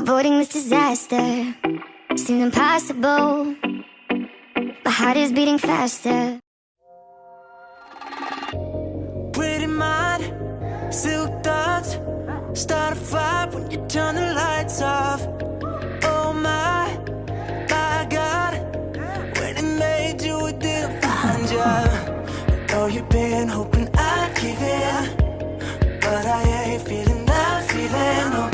Avoiding this disaster seemed impossible. My heart is beating faster. Pretty mind, silk thoughts, start a fire when you turn the lights off. Oh my God, when it made you, it didn't find you. I know you've been hoping I'd give in, but I ain't feeling that feeling, no.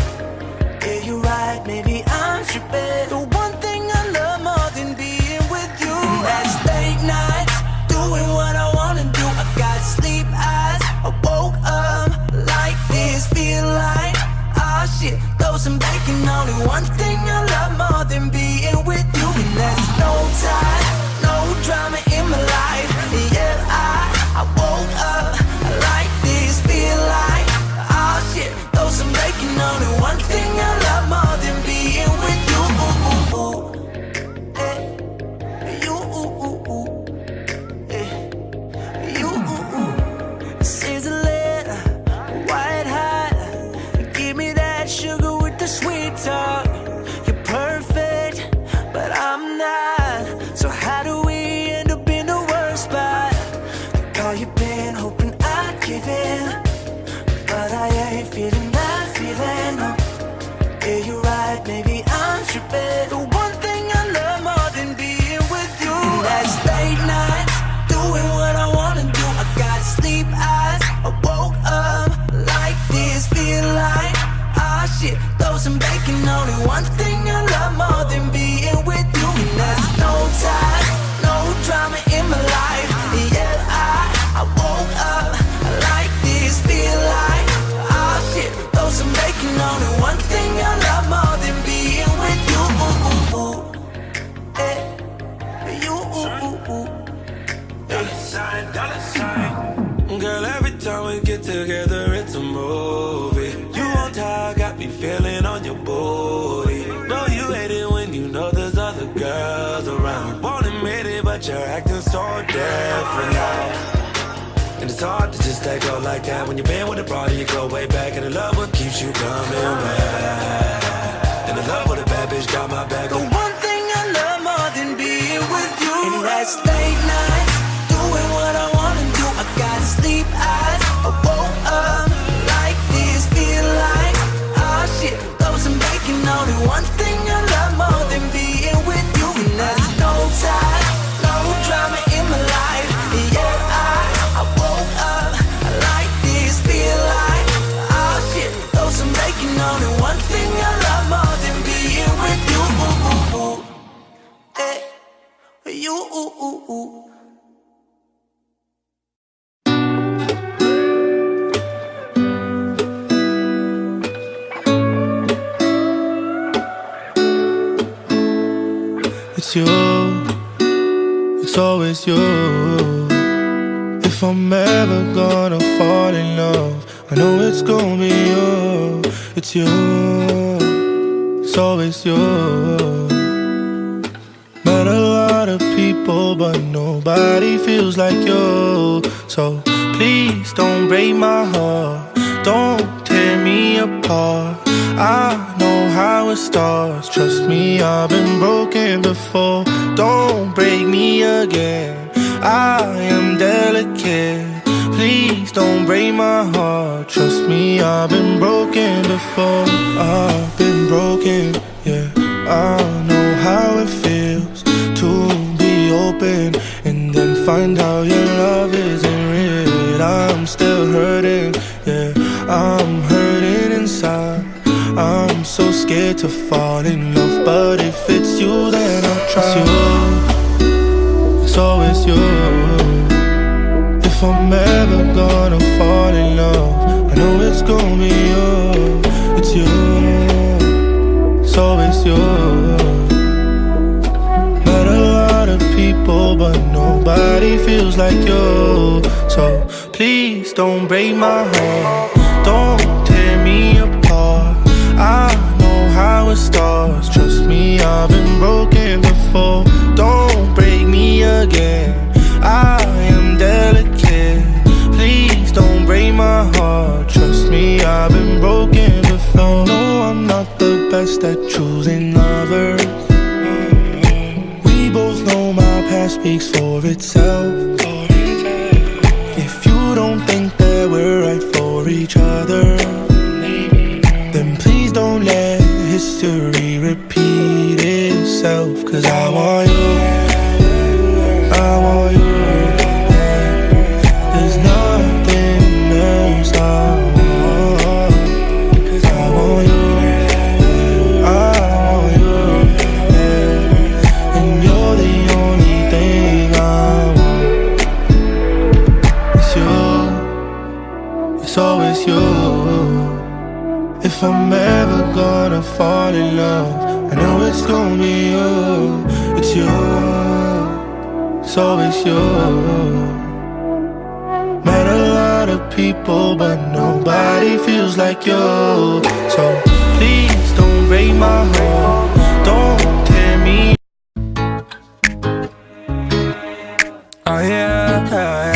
Yeah, you're right, maybe I'm tripping. The one thing I love more than being with you, and that's late nights, doing what I wanna do. I got sleep eyes, I woke up like this, feel like, oh shit, throw some bacon on it. One thing I love more than being with you, and that's no time, no drama in my life. Yeah, I woke up like this, feel like, oh shit, throw some bacon on it. One thing I love more than being with you. Hey, you, hey, you. Here's a letter, white hot. Give me that sugar with the sweet talk. You're perfect, but I'm not. So how do we end up in the worst spot? Like all you've been hoping I'd give in, but I ain't feeling that feeling, no. Yeah, you're right, maybe I'm tripping. The one thing I love more than being with you, and that's late nights, doing what I wanna do. I got sleep eyes, I woke up like this, feel like, ah shit, throw some bacon on it. One thing I love more than being with you, and that's no time, no drama in my life. Yeah, I woke up like this, feel like, ah shit, throw some bacon on it. One thing I love more than being with you. Hey, you. Dollar sign. Girl, every time we get together, it's a movie. You on top, got me feeling on your booty. Know you hate it when you know there's other girls around. Won't admit it, but you're acting so different now. And it's hard to just let go like that. When you've been with a party, you go way back. And I love what keeps you coming back. And I love what a bad bitch got my back. The one thing I love more than being with you, and that's late nights, doing what I wanna do. I got sleep eyes, I woke up like this, feel like, oh shit, throw some bacon on it. One thing I love more than being with you, and that's no time, no drama in my life. Yeah, I woke up like this, feel like, oh shit, throw some bacon on it. One thing I love more than being with you. Hey, you. It's you, it's always you. If I'm ever gonna fall in love, I know it's gonna be you. It's you, it's always you. Met a lot of people, but nobody feels like you. So please don't break my heart, don't tear me apart. I know how it starts, trust me, I've been broken before. Don't break me again, I am delicate. Please don't break my heart, trust me, I've been broken before. I've been broken, yeah, I know how it feels to be open and then find out your love isn't real. I'm still hurting, yeah, I'm hurting inside. I'm so scared to fall in love, but if it's you, then I'll try. It's you, it's always you. If I'm ever gonna fall in love, I know it's gonna be you. It's you, it's always you. Met a lot of people, but nobody feels like you. So please don't break my heart, don't tear me apart. I know how it starts, trust me, I've been broken before. Don't break me again, I am delicate. Please don't break my heart, trust me, I've been broken before. No, I'm not the best at choosing lovers. We both know my past speaks for itself. If you don't think that we're right for each other, then please don't let history repeat itself. 'Cause I want you, I want you. There's nothing else I want. 'Cause I want you, I want you, and you're the only thing I want. It's you, it's always you. If I'm ever gonna fall in love, I know it's gonna be you. It's you, it's always you. Met a lot of people, but nobody feels like you. So please don't break my heart, don't tear me. Oh yeah, yeah.